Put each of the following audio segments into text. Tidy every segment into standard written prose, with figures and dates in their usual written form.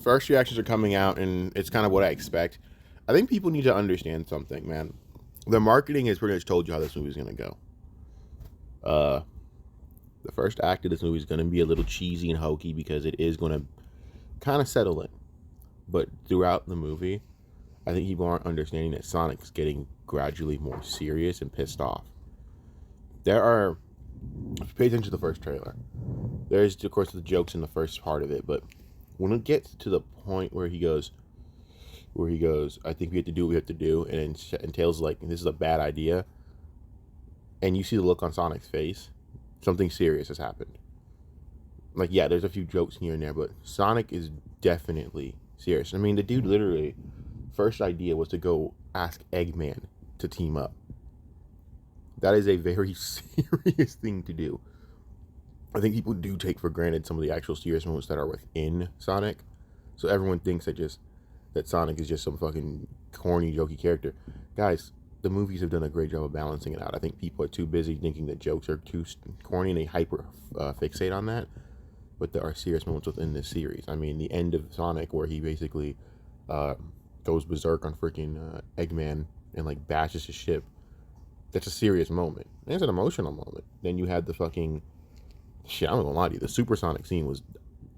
First reactions are coming out, and it's kind of what I expect. I think people need to understand something, man. The marketing has pretty much told you how this movie is gonna go. Uh, the first act of this movie is gonna be a little cheesy and hokey because it is gonna kind of settle in. But throughout the movie, I think people aren't understanding that Sonic's getting gradually more serious and pissed off. There are, pay attention to the first trailer. There's of course the jokes in the first part of it, but when it gets to the point where he goes, I think we have to do what we have to do, and Tails like, this is a bad idea, and you see the look on Sonic's face, something serious has happened. Like, yeah, there's a few jokes here and there, but Sonic is definitely serious. I mean, the dude literally, first idea was to go ask Eggman to team up. That is a very serious thing to do. I think people do take for granted some of the actual serious moments that are within Sonic. So everyone thinks that Sonic is just some fucking corny, jokey character. Guys, the movies have done a great job of balancing it out. I think people are too busy thinking that jokes are too corny and they hyper fixate on that. But there are serious moments within this series. I mean, the end of Sonic where he basically goes berserk on freaking Eggman and like bashes his ship. That's a serious moment. And it's an emotional moment. Then you had the fucking shit. I'm not gonna lie to you. The supersonic scene was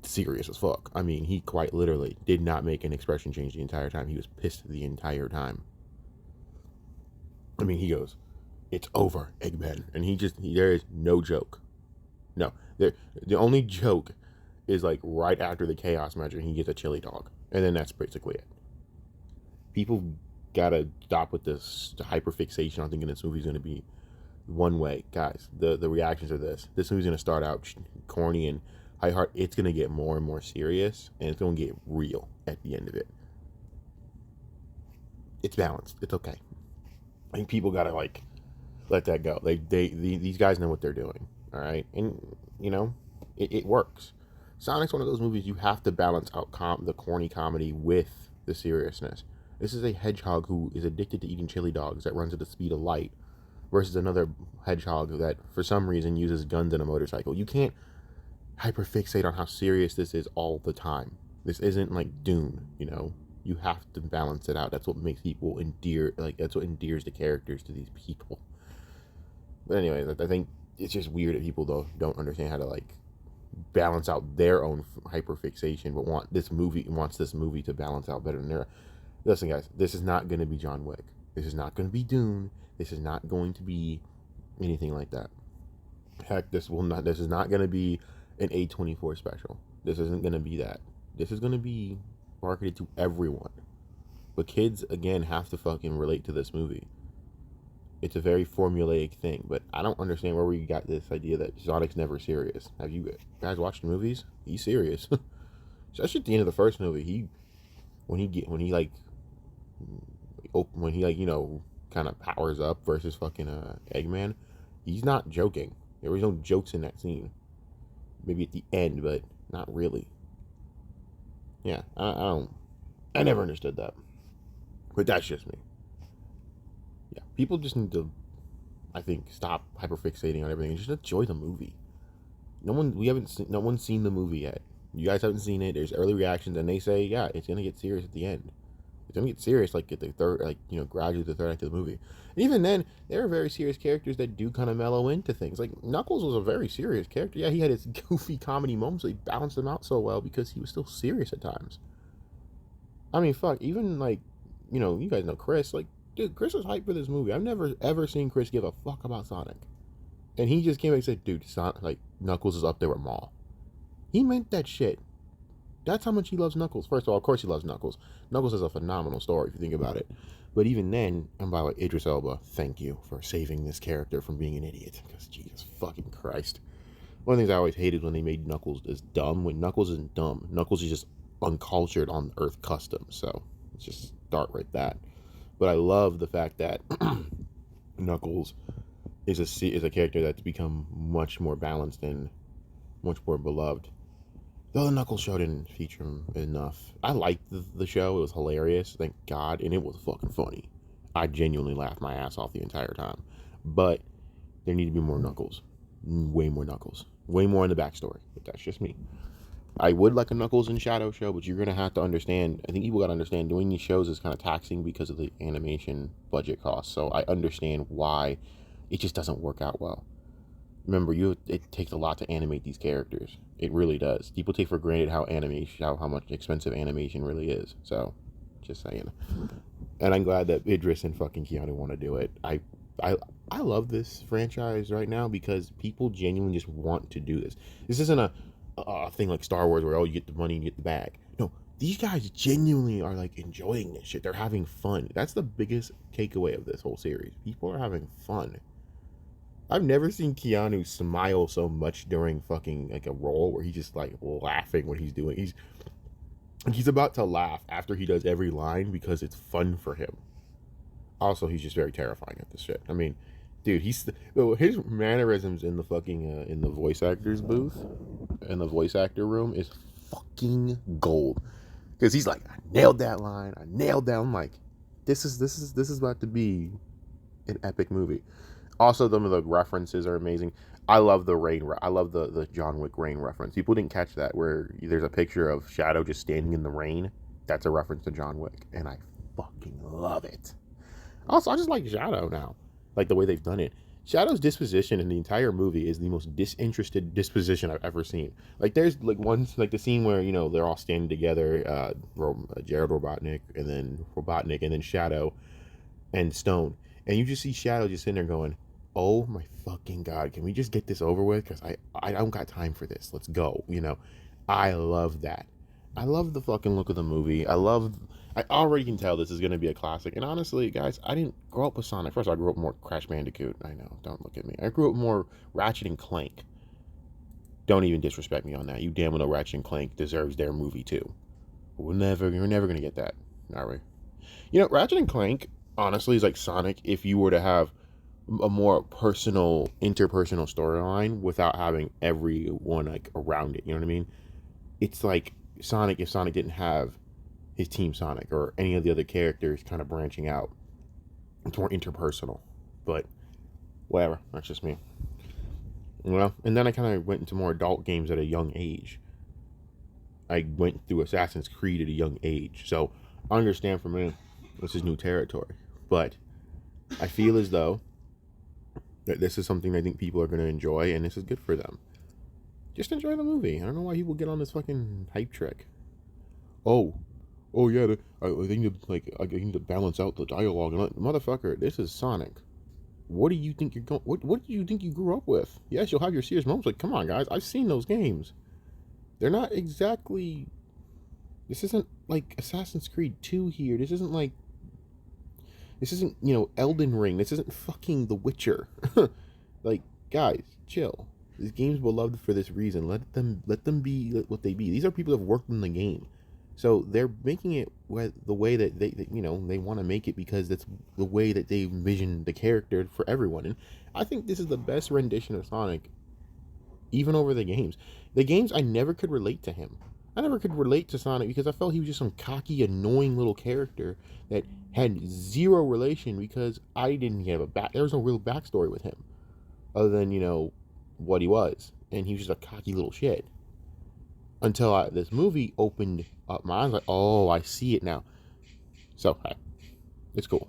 serious as fuck. I mean, he quite literally did not make an expression change the entire time. He was pissed the entire time. I mean, he goes, "It's over, Eggman," and there is no joke. No, the only joke is like right after the chaos magic, he gets a chili dog, and then that's basically it. People gotta stop with this hyperfixation on thinking this movie's gonna be one way, guys. The reactions are this. This movie's gonna start out corny and high heart. It's gonna get more and more serious, and it's gonna get real at the end of it. It's balanced. It's okay. I think people gotta like let that go. These guys know what they're doing. All right, and it works. Sonic's one of those movies you have to balance out the corny comedy with the seriousness. This is a hedgehog who is addicted to eating chili dogs that runs at the speed of light versus another hedgehog that for some reason uses guns and a motorcycle. You can't hyperfixate on how serious this is all the time. This isn't like Dune, You have to balance it out. That's what makes people that's what endears the characters to these people. But anyway, I think it's just weird that people don't understand how to like balance out their own hyperfixation, but wants this movie to balance out better than their. Listen, guys, this is not going to be John Wick. This is not going to be Dune. This is not going to be anything like that. Heck, this is not going to be an A24 special. This isn't going to be that. This is going to be marketed to everyone. But kids, again, have to fucking relate to this movie. It's a very formulaic thing, but I don't understand where we got this idea that Sonic's never serious. Have you guys watched the movies? He's serious. Especially at the end of the first movie, when he kind of powers up versus fucking Eggman, he's not joking. There was no jokes in that scene. Maybe at the end, but not really. Yeah, I never understood that. But that's just me. Yeah, people just need to, I think, stop hyperfixating on everything and just enjoy the movie. No one's seen the movie yet. You guys haven't seen it. There's early reactions, and they say, yeah, it's gonna get serious at the end. It's gonna get serious, like at the third, gradually the third act of the movie. And even then, there are very serious characters that do kind of mellow into things. Like Knuckles was a very serious character. Yeah, he had his goofy comedy moments, so he balanced them out so well because he was still serious at times. I mean, fuck, even you guys know Chris. Like, dude, Chris was hyped for this movie. I've never ever seen Chris give a fuck about Sonic, and he just came and said, "Dude, Knuckles is up there with Maul." He meant that shit. That's how much he loves Knuckles. First of all, of course he loves Knuckles. Knuckles is a phenomenal story if you think about it. But even then, and by the way, Idris Elba, thank you for saving this character from being an idiot. Because Jesus fucking Christ. One of the things I always hated when they made Knuckles is dumb. When Knuckles isn't dumb, Knuckles is just uncultured on Earth customs. So let's just start right that. But I love the fact that Knuckles is a character that's become much more balanced and much more beloved. Though the Knuckles show didn't feature him enough. I liked the show. It was hilarious, thank God, and it was fucking funny. I genuinely laughed my ass off the entire time. But there need to be more Knuckles. Way more Knuckles. Way more in the backstory. But that's just me. I would like a Knuckles and Shadow show, but you're gonna have to understand. I think people gotta understand doing these shows is kind of taxing because of the animation budget costs. So I understand why it just doesn't work out well. Remember, it takes a lot to animate these characters. It really does. People take for granted how much expensive animation really is. So, just saying. And I'm glad that Idris and fucking Keanu want to do it. I I love this franchise right now because people genuinely just want to do this. This isn't a thing like Star Wars where you get the money and you get the bag. No, these guys genuinely are like enjoying this shit. They're having fun. That's the biggest takeaway of this whole series. People are having fun. I've never seen Keanu smile so much during fucking like a role where he's just like laughing when he's doing. He's about to laugh after he does every line because it's fun for him. Also, he's just very terrifying at this shit. I mean, dude, his mannerisms in the fucking in the voice actors booth, in the voice actor room is fucking gold. Because he's like, I nailed that line. I nailed that. I'm like, this is about to be an epic movie. Also, some of the references are amazing. I love the rain. I love the John Wick rain reference. People didn't catch that where there's a picture of Shadow just standing in the rain. That's a reference to John Wick, and I fucking love it. Also, I just like Shadow now, like the way they've done it. Shadow's disposition in the entire movie is the most disinterested disposition I've ever seen. Like, there's like like the scene where they're all standing together, Jared Robotnik, and then Shadow and Stone, and you just see Shadow just sitting there going, "Oh my fucking god, can we just get this over with? Because I don't got time for this. Let's go." I love that. I love the fucking look of the movie. I already can tell this is going to be a classic. And honestly, guys, I didn't grow up with Sonic. First, I grew up more Crash Bandicoot. I know, don't look at me. I grew up more Ratchet and Clank. Don't even disrespect me on that. You damn well know Ratchet and Clank deserves their movie too. We're never going to get that, are we? Ratchet and Clank, honestly, is like Sonic if you were to have a more personal, interpersonal storyline without having everyone like around it. You know what I mean? It's like Sonic if Sonic didn't have his Team Sonic or any of the other characters kind of branching out. It's more interpersonal. But whatever, that's just me. And then I kind of went into more adult games at a young age. I went through Assassin's Creed at a young age. So I understand for me, this is new territory. But I feel as though that this is something I think people are going to enjoy, and this is good for them. Just enjoy the movie. I don't know why people get on this fucking hype trick. Oh, yeah, I think to balance out the dialogue. And motherfucker, this is Sonic. What do you think you're going? What do you think you grew up with? Yes, you'll have your serious moments. Like, come on, guys, I've seen those games. They're not exactly. This isn't like Assassin's Creed 2 here. This isn't Elden Ring. This isn't fucking The Witcher. Like, guys, chill. These games were loved for this reason. Let them be what they be. These are people who have worked in the game. So they're making it the way that they want to make it because that's the way that they envision the character for everyone. And I think this is the best rendition of Sonic, even over the games. The games, I never could relate to him. I never could relate to Sonic because I felt he was just some cocky, annoying little character that had zero relation because I didn't have there was no real backstory with him other than, what he was. And he was just a cocky little shit. Until this movie opened up my eyes, like, oh, I see it now. So, it's cool.